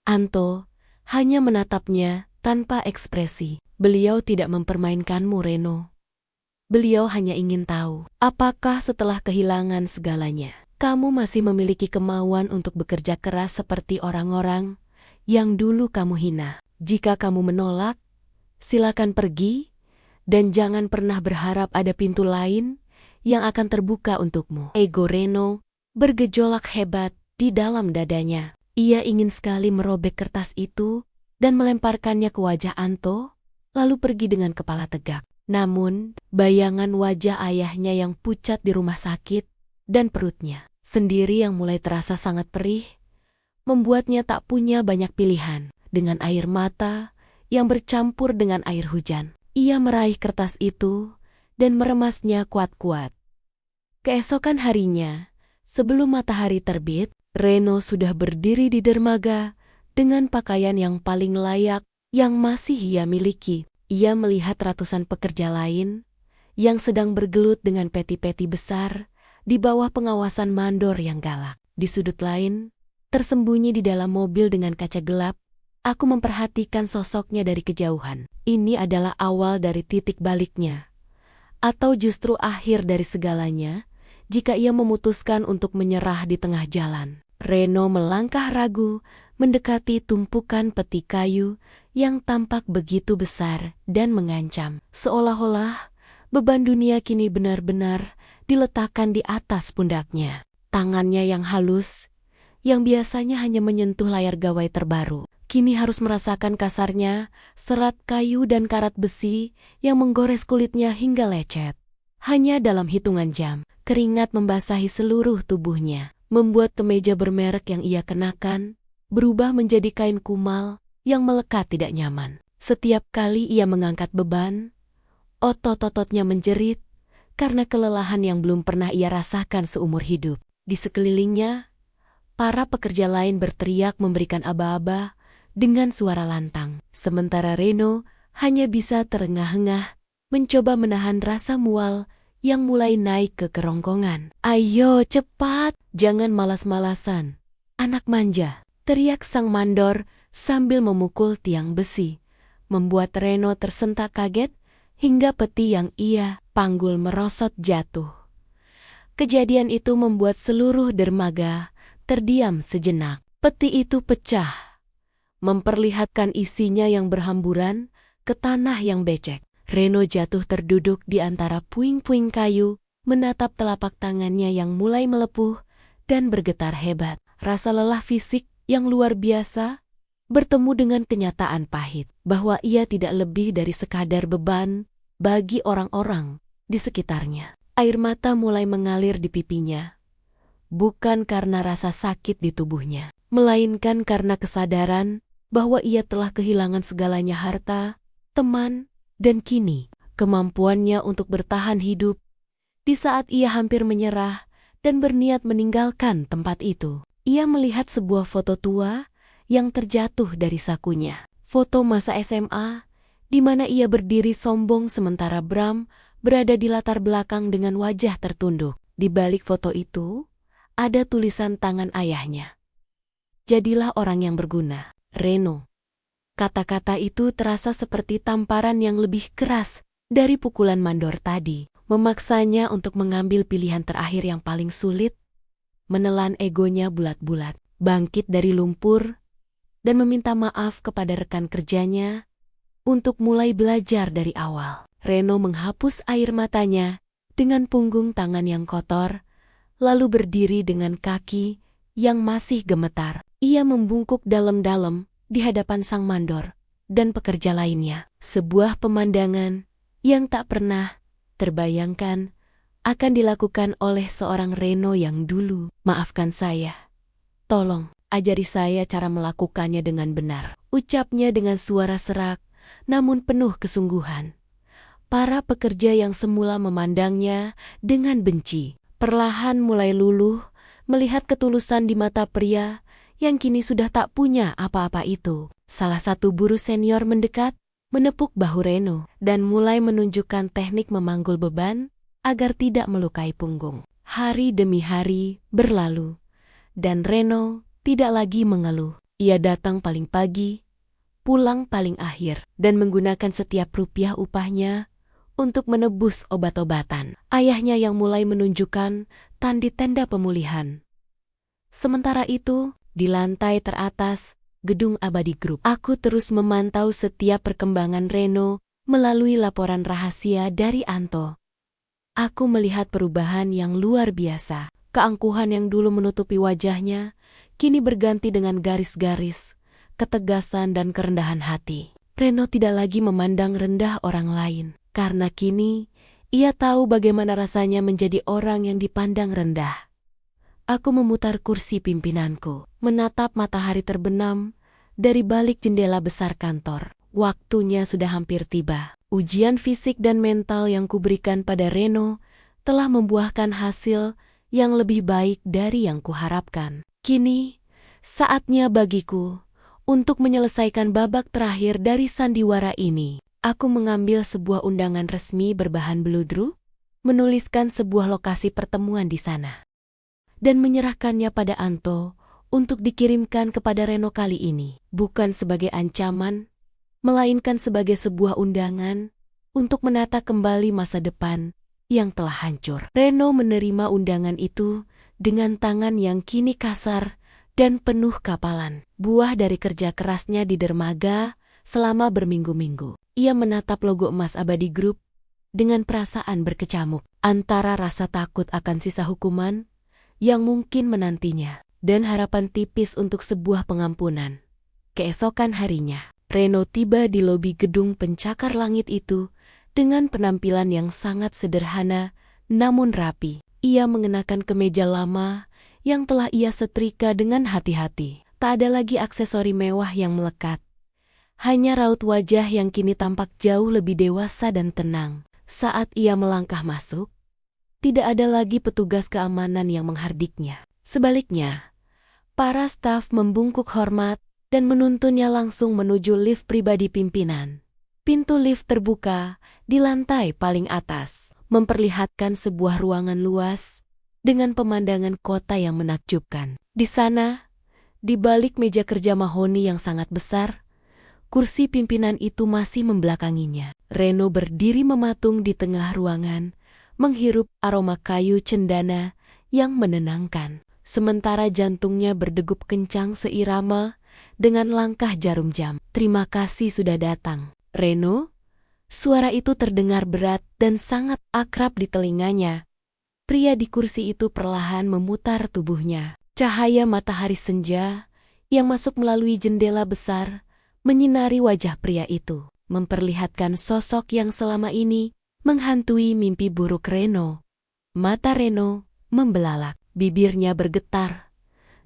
Anto hanya menatapnya tanpa ekspresi. Beliau tidak mempermainkanmu, Reno. Beliau hanya ingin tahu, apakah setelah kehilangan segalanya, kamu masih memiliki kemauan untuk bekerja keras seperti orang-orang yang dulu kamu hina. Jika kamu menolak, silakan pergi, dan jangan pernah berharap ada pintu lain yang akan terbuka untukmu. Ego Reno bergejolak hebat di dalam dadanya. Ia ingin sekali merobek kertas itu dan melemparkannya ke wajah Anto, lalu pergi dengan kepala tegak. Namun, bayangan wajah ayahnya yang pucat di rumah sakit dan perutnya sendiri yang mulai terasa sangat perih, membuatnya tak punya banyak pilihan. Dengan air mata yang bercampur dengan air hujan, ia meraih kertas itu dan meremasnya kuat-kuat. Keesokan harinya, sebelum matahari terbit, Reno sudah berdiri di dermaga dengan pakaian yang paling layak yang masih ia miliki. Ia melihat ratusan pekerja lain yang sedang bergelut dengan peti-peti besar di bawah pengawasan mandor yang galak. Di sudut lain, tersembunyi di dalam mobil dengan kaca gelap, aku memperhatikan sosoknya dari kejauhan. Ini adalah awal dari titik baliknya, atau justru akhir dari segalanya jika ia memutuskan untuk menyerah di tengah jalan. Reno melangkah ragu mendekati tumpukan peti kayu yang tampak begitu besar dan mengancam. Seolah-olah beban dunia kini benar-benar diletakkan di atas pundaknya. Tangannya yang halus, yang biasanya hanya menyentuh layar gawai terbaru, kini harus merasakan kasarnya serat kayu dan karat besi yang menggores kulitnya hingga lecet. Hanya dalam hitungan jam, keringat membasahi seluruh tubuhnya, membuat kemeja bermerek yang ia kenakan berubah menjadi kain kumal yang melekat tidak nyaman. Setiap kali ia mengangkat beban, otot-ototnya menjerit karena kelelahan yang belum pernah ia rasakan seumur hidup. Di sekelilingnya, para pekerja lain berteriak memberikan aba-aba dengan suara lantang. Sementara Reno hanya bisa terengah-engah, mencoba menahan rasa mual yang mulai naik ke kerongkongan. "Ayo cepat, jangan malas-malasan, anak manja," teriak sang mandor sambil memukul tiang besi, membuat Reno tersentak kaget hingga peti yang ia panggul merosot jatuh. Kejadian itu membuat seluruh dermaga terdiam sejenak. Peti itu pecah, memperlihatkan isinya yang berhamburan ke tanah yang becek. Reno jatuh terduduk di antara puing-puing kayu, menatap telapak tangannya yang mulai melepuh dan bergetar hebat. Rasa lelah fisik yang luar biasa bertemu dengan kenyataan pahit bahwa ia tidak lebih dari sekadar beban bagi orang-orang di sekitarnya. Air mata mulai mengalir di pipinya, bukan karena rasa sakit di tubuhnya, melainkan karena kesadaran bahwa ia telah kehilangan segalanya, harta, teman, dan kini kemampuannya untuk bertahan hidup di saat ia hampir menyerah dan berniat meninggalkan tempat itu. Ia melihat sebuah foto tua yang terjatuh dari sakunya. Foto masa SMA di mana ia berdiri sombong sementara Bram berada di latar belakang dengan wajah tertunduk. Di balik foto itu ada tulisan tangan ayahnya. "Jadilah orang yang berguna, Reno." Kata-kata itu terasa seperti tamparan yang lebih keras dari pukulan mandor tadi, memaksanya untuk mengambil pilihan terakhir yang paling sulit, menelan egonya bulat-bulat, bangkit dari lumpur, dan meminta maaf kepada rekan kerjanya untuk mulai belajar dari awal. Reno menghapus air matanya dengan punggung tangan yang kotor, lalu berdiri dengan kaki yang masih gemetar. Ia membungkuk dalam-dalam di hadapan sang mandor dan pekerja lainnya. Sebuah pemandangan yang tak pernah terbayangkan akan dilakukan oleh seorang Reno yang dulu. Maafkan saya. Tolong, ajari saya cara melakukannya dengan benar. Ucapnya dengan suara serak, namun penuh kesungguhan. Para pekerja yang semula memandangnya dengan benci, perlahan mulai luluh melihat ketulusan di mata pria yang kini sudah tak punya apa-apa itu. Salah satu buruh senior mendekat, menepuk bahu Reno, dan mulai menunjukkan teknik memanggul beban agar tidak melukai punggung. Hari demi hari berlalu, dan Reno tidak lagi mengeluh. Ia datang paling pagi, pulang paling akhir, dan menggunakan setiap rupiah upahnya untuk menebus obat-obatan. Ayahnya yang mulai menunjukkan tanda-tanda pemulihan. Sementara itu, di lantai teratas gedung Abadi Group, aku terus memantau setiap perkembangan Reno melalui laporan rahasia dari Anto. Aku melihat perubahan yang luar biasa. Keangkuhan yang dulu menutupi wajahnya kini berganti dengan garis-garis, ketegasan dan kerendahan hati. Reno tidak lagi memandang rendah orang lain, karena kini ia tahu bagaimana rasanya menjadi orang yang dipandang rendah. Aku memutar kursi pimpinanku, menatap matahari terbenam dari balik jendela besar kantor. Waktunya sudah hampir tiba. Ujian fisik dan mental yang kuberikan pada Reno telah membuahkan hasil yang lebih baik dari yang kuharapkan. Kini, saatnya bagiku untuk menyelesaikan babak terakhir dari sandiwara ini. Aku mengambil sebuah undangan resmi berbahan bludru, menuliskan sebuah lokasi pertemuan di sana, dan menyerahkannya pada Anto untuk dikirimkan kepada Reno kali ini. Bukan sebagai ancaman, melainkan sebagai sebuah undangan untuk menata kembali masa depan yang telah hancur. Reno menerima undangan itu dengan tangan yang kini kasar dan penuh kapalan. Buah dari kerja kerasnya di dermaga selama berminggu-minggu. Ia menatap logo emas Abadi Group dengan perasaan berkecamuk antara rasa takut akan sisa hukuman yang mungkin menantinya dan harapan tipis untuk sebuah pengampunan. Keesokan harinya, Reno tiba di lobi gedung pencakar langit itu dengan penampilan yang sangat sederhana namun rapi. Ia mengenakan kemeja lama yang telah ia setrika dengan hati-hati. Tak ada lagi aksesori mewah yang melekat. Hanya raut wajah yang kini tampak jauh lebih dewasa dan tenang. Saat ia melangkah masuk, tidak ada lagi petugas keamanan yang menghardiknya. Sebaliknya, para staf membungkuk hormat dan menuntunnya langsung menuju lift pribadi pimpinan. Pintu lift terbuka di lantai paling atas, memperlihatkan sebuah ruangan luas dengan pemandangan kota yang menakjubkan. Di sana, di balik meja kerja mahoni yang sangat besar, kursi pimpinan itu masih membelakanginya. Reno berdiri mematung di tengah ruangan, menghirup aroma kayu cendana yang menenangkan. Sementara jantungnya berdegup kencang seirama dengan langkah jarum jam. "Terima kasih sudah datang, Reno." Suara itu terdengar berat dan sangat akrab di telinganya. Pria di kursi itu perlahan memutar tubuhnya. Cahaya matahari senja yang masuk melalui jendela besar menyinari wajah pria itu, memperlihatkan sosok yang selama ini menghantui mimpi buruk Reno. Mata Reno membelalak, bibirnya bergetar,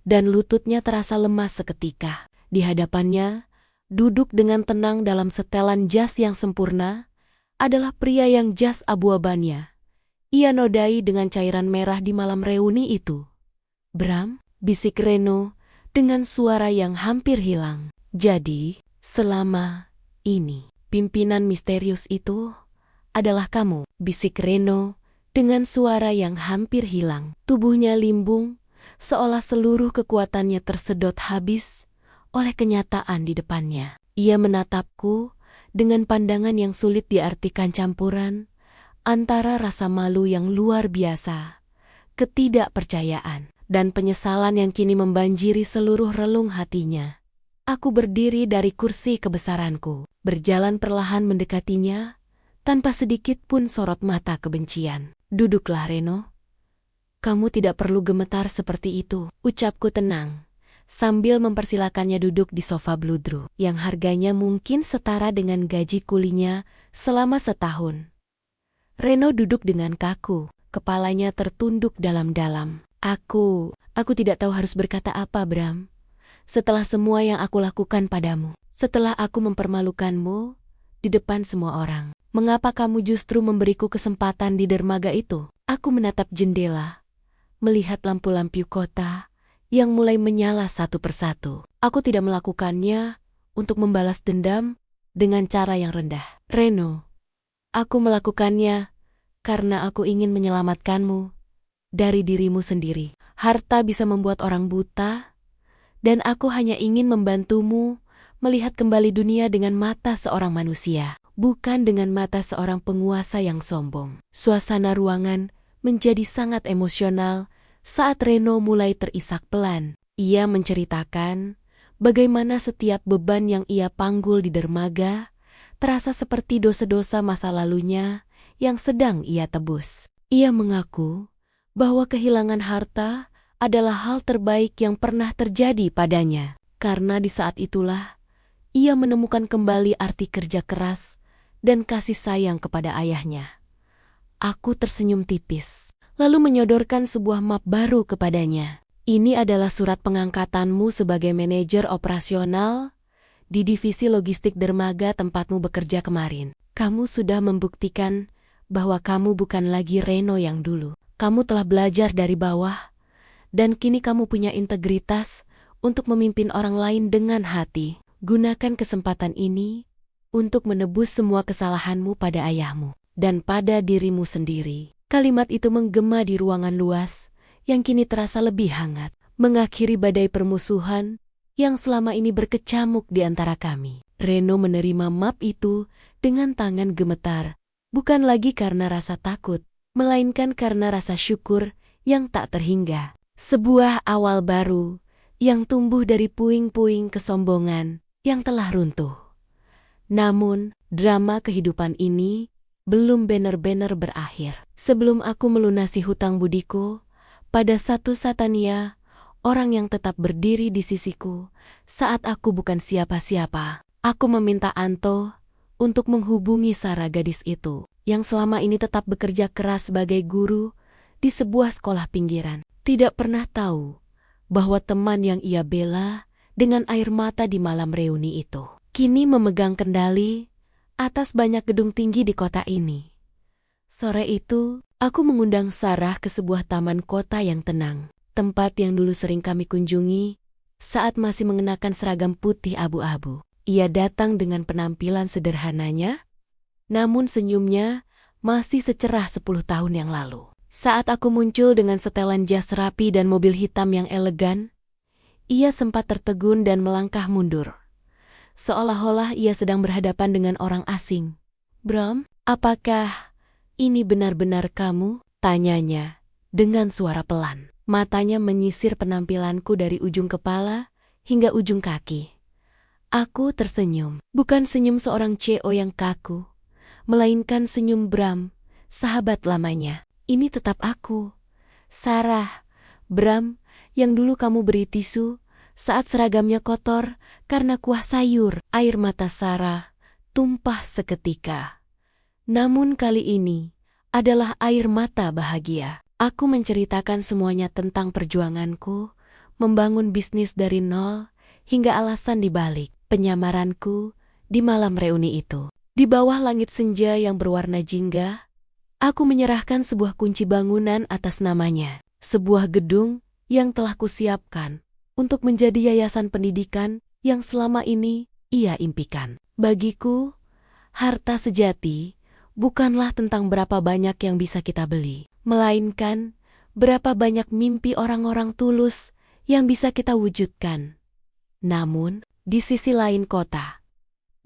dan lututnya terasa lemas seketika. Di hadapannya, duduk dengan tenang dalam setelan jas yang sempurna, adalah pria yang jas abu-abunya ia nodai dengan cairan merah di malam reuni itu. "Bram," bisik Reno dengan suara yang hampir hilang. "Jadi, selama ini, pimpinan misterius itu adalah kamu," bisik Reno dengan suara yang hampir hilang. Tubuhnya limbung, seolah seluruh kekuatannya tersedot habis oleh kenyataan di depannya. Ia menatapku dengan pandangan yang sulit diartikan, campuran antara rasa malu yang luar biasa, ketidakpercayaan, dan penyesalan yang kini membanjiri seluruh relung hatinya. Aku berdiri dari kursi kebesaranku, berjalan perlahan mendekatinya, tanpa sedikit pun sorot mata kebencian. "Duduklah, Reno. Kamu tidak perlu gemetar seperti itu," ucapku tenang, sambil mempersilakannya duduk di sofa bludru, yang harganya mungkin setara dengan gaji kulinya selama setahun. Reno duduk dengan kaku, kepalanya tertunduk dalam-dalam. Aku tidak tahu harus berkata apa, Bram. Setelah semua yang aku lakukan padamu, setelah aku mempermalukanmu di depan semua orang, mengapa kamu justru memberiku kesempatan di dermaga itu?" Aku menatap jendela, melihat lampu-lampu kota yang mulai menyala satu persatu. Aku tidak melakukannya untuk membalas dendam dengan cara yang rendah. Reno, aku melakukannya karena aku ingin menyelamatkanmu dari dirimu sendiri. Harta bisa membuat orang buta, dan aku hanya ingin membantumu melihat kembali dunia dengan mata seorang manusia, bukan dengan mata seorang penguasa yang sombong. Suasana ruangan menjadi sangat emosional saat Reno mulai terisak pelan. Ia menceritakan bagaimana setiap beban yang ia panggul di dermaga terasa seperti dosa-dosa masa lalunya yang sedang ia tebus. Ia mengaku bahwa kehilangan harta adalah hal terbaik yang pernah terjadi padanya, karena di saat itulah ia menemukan kembali arti kerja keras dan kasih sayang kepada ayahnya. Aku tersenyum tipis, lalu menyodorkan sebuah map baru kepadanya. "Ini adalah surat pengangkatanmu sebagai manajer operasional di divisi logistik dermaga tempatmu bekerja kemarin. Kamu sudah membuktikan bahwa kamu bukan lagi Reno yang dulu. Kamu telah belajar dari bawah, dan kini kamu punya integritas untuk memimpin orang lain dengan hati. Gunakan kesempatan ini untuk menebus semua kesalahanmu pada ayahmu dan pada dirimu sendiri." Kalimat itu menggema di ruangan luas yang kini terasa lebih hangat, mengakhiri badai permusuhan yang selama ini berkecamuk di antara kami. Reno menerima map itu dengan tangan gemetar, bukan lagi karena rasa takut, melainkan karena rasa syukur yang tak terhingga. Sebuah awal baru yang tumbuh dari puing-puing kesombongan yang telah runtuh. Namun, drama kehidupan ini belum benar-benar berakhir. Sebelum aku melunasi hutang budiku pada satu Satania, orang yang tetap berdiri di sisiku saat aku bukan siapa-siapa, aku meminta Anto untuk menghubungi Sarah, gadis itu yang selama ini tetap bekerja keras sebagai guru di sebuah sekolah pinggiran. Tidak pernah tahu bahwa teman yang ia bela dengan air mata di malam reuni itu kini memegang kendali atas banyak gedung tinggi di kota ini. Sore itu, aku mengundang Sarah ke sebuah taman kota yang tenang, tempat yang dulu sering kami kunjungi saat masih mengenakan seragam putih abu-abu. Ia datang dengan penampilan sederhananya, namun senyumnya masih secerah 10 tahun yang lalu. Saat aku muncul dengan setelan jas rapi dan mobil hitam yang elegan, ia sempat tertegun dan melangkah mundur, seolah-olah ia sedang berhadapan dengan orang asing. "Bram, apakah ini benar-benar kamu?" tanyanya dengan suara pelan. Matanya menyisir penampilanku dari ujung kepala hingga ujung kaki. Aku tersenyum, bukan senyum seorang CEO yang kaku, melainkan senyum Bram, sahabat lamanya. "Ini tetap aku, Sarah. Bram, yang dulu kamu beri tisu saat seragamnya kotor karena kuah sayur." Air mata Sarah tumpah seketika. Namun kali ini adalah air mata bahagia. Aku menceritakan semuanya tentang perjuanganku, membangun bisnis dari nol, hingga alasan dibalik penyamaranku di malam reuni itu. Di bawah langit senja yang berwarna jingga, aku menyerahkan sebuah kunci bangunan atas namanya. Sebuah gedung yang telah kusiapkan untuk menjadi yayasan pendidikan yang selama ini ia impikan. Bagiku, harta sejati bukanlah tentang berapa banyak yang bisa kita beli, melainkan berapa banyak mimpi orang-orang tulus yang bisa kita wujudkan. Namun, di sisi lain kota,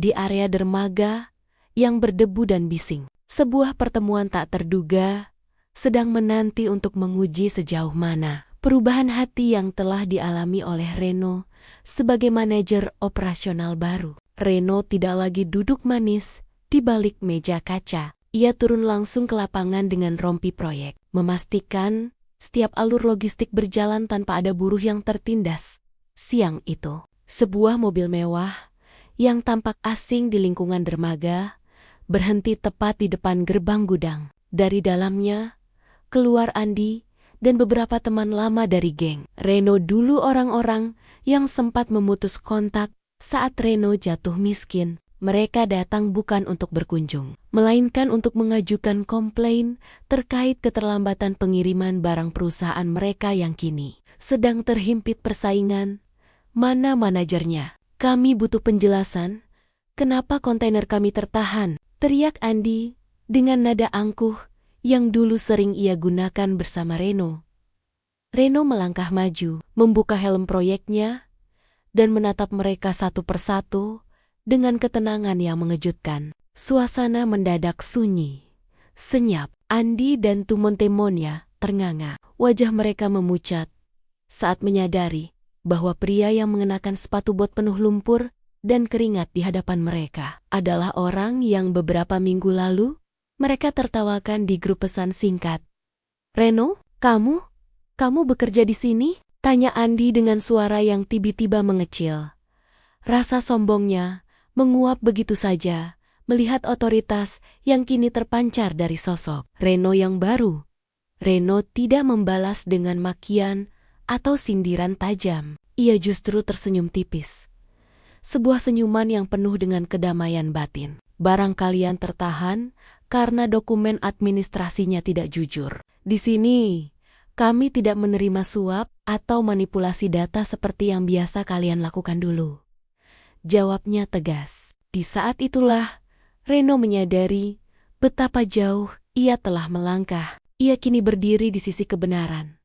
di area dermaga yang berdebu dan bising, sebuah pertemuan tak terduga sedang menanti untuk menguji sejauh mana perubahan hati yang telah dialami oleh Reno sebagai manajer operasional baru. Reno tidak lagi duduk manis Di balik meja kaca, ia turun langsung ke lapangan dengan rompi proyek, memastikan setiap alur logistik berjalan tanpa ada buruh yang tertindas. Siang itu, sebuah mobil mewah yang tampak asing di lingkungan dermaga berhenti tepat di depan gerbang gudang. Dari dalamnya, keluar Andi dan beberapa teman lama dari geng Reno dulu, orang-orang yang sempat memutus kontak saat Reno jatuh miskin. Mereka datang bukan untuk berkunjung, melainkan untuk mengajukan komplain terkait keterlambatan pengiriman barang perusahaan mereka yang kini sedang terhimpit persaingan. Mana manajernya? Kami butuh penjelasan. Kenapa kontainer kami tertahan? Teriak Andi dengan nada angkuh yang dulu sering ia gunakan bersama Reno. Reno melangkah maju, membuka helm proyeknya, dan menatap mereka satu persatu dengan ketenangan yang mengejutkan. Suasana mendadak sunyi, senyap. Andi dan teman-temannya ternganga. Wajah mereka memucat saat menyadari bahwa pria yang mengenakan sepatu bot penuh lumpur dan keringat di hadapan mereka adalah orang yang beberapa minggu lalu mereka tertawakan di grup pesan singkat. "Reno, kamu bekerja di sini?" tanya Andi dengan suara yang tiba-tiba mengecil. Rasa sombongnya menguap begitu saja melihat otoritas yang kini terpancar dari sosok Reno yang baru. Reno tidak membalas dengan makian atau sindiran tajam. Ia justru tersenyum tipis. Sebuah senyuman yang penuh dengan kedamaian batin. Barang kalian tertahan karena dokumen administrasinya tidak jujur. Di sini, kami tidak menerima suap atau manipulasi data seperti yang biasa kalian lakukan dulu. Jawabnya tegas. Di saat itulah, Reno menyadari betapa jauh ia telah melangkah. Ia kini berdiri di sisi kebenaran,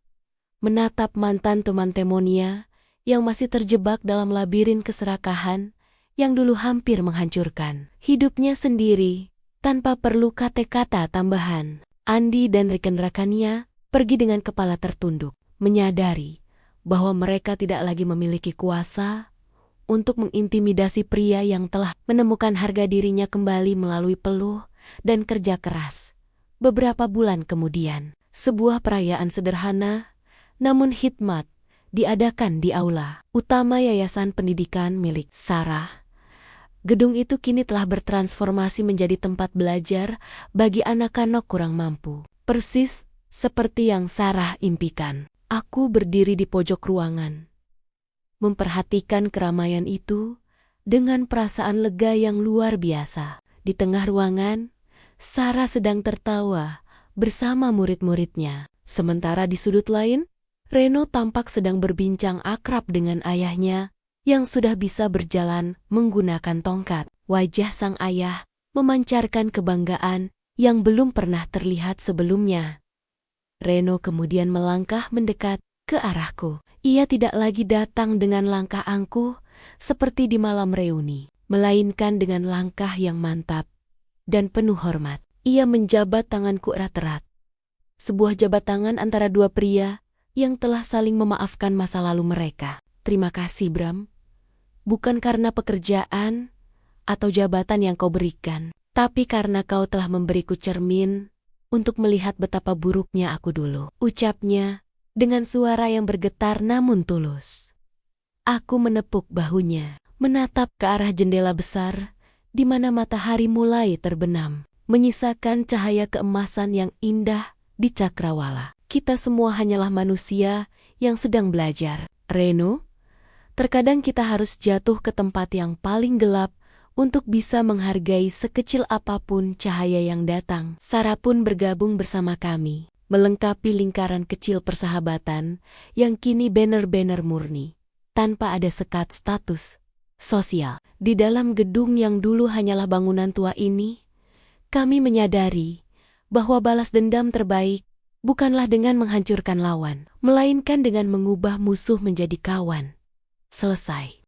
menatap mantan teman-temannya yang masih terjebak dalam labirin keserakahan yang dulu hampir menghancurkan hidupnya sendiri tanpa perlu kata-kata tambahan. Andi dan rekan-rekannya pergi dengan kepala tertunduk, menyadari bahwa mereka tidak lagi memiliki kuasa untuk mengintimidasi pria yang telah menemukan harga dirinya kembali melalui peluh dan kerja keras. Beberapa bulan kemudian, sebuah perayaan sederhana namun hikmat diadakan di aula utama Yayasan Pendidikan milik Sarah. Gedung itu kini telah bertransformasi menjadi tempat belajar bagi anak-anak kurang mampu. Persis seperti yang Sarah impikan. Aku berdiri di pojok ruangan, memperhatikan keramaian itu dengan perasaan lega yang luar biasa. Di tengah ruangan, Sarah sedang tertawa bersama murid-muridnya. Sementara di sudut lain, Reno tampak sedang berbincang akrab dengan ayahnya yang sudah bisa berjalan menggunakan tongkat. Wajah sang ayah memancarkan kebanggaan yang belum pernah terlihat sebelumnya. Reno kemudian melangkah mendekat ke arahku. Ia tidak lagi datang dengan langkah angkuh seperti di malam reuni, melainkan dengan langkah yang mantap dan penuh hormat. Ia menjabat tanganku erat-erat. Sebuah jabat tangan antara dua pria yang telah saling memaafkan masa lalu mereka. Terima kasih, Bram. Bukan karena pekerjaan atau jabatan yang kau berikan, tapi karena kau telah memberiku cermin untuk melihat betapa buruknya aku dulu. Ucapnya dengan suara yang bergetar namun tulus. Aku menepuk bahunya, menatap ke arah jendela besar di mana matahari mulai terbenam, menyisakan cahaya keemasan yang indah di cakrawala. Kita semua hanyalah manusia yang sedang belajar. Reno, terkadang kita harus jatuh ke tempat yang paling gelap untuk bisa menghargai sekecil apapun cahaya yang datang. Sarah pun bergabung bersama kami, melengkapi lingkaran kecil persahabatan yang kini benar-benar murni, tanpa ada sekat status sosial. Di dalam gedung yang dulu hanyalah bangunan tua ini, kami menyadari bahwa balas dendam terbaik bukanlah dengan menghancurkan lawan, melainkan dengan mengubah musuh menjadi kawan. Selesai.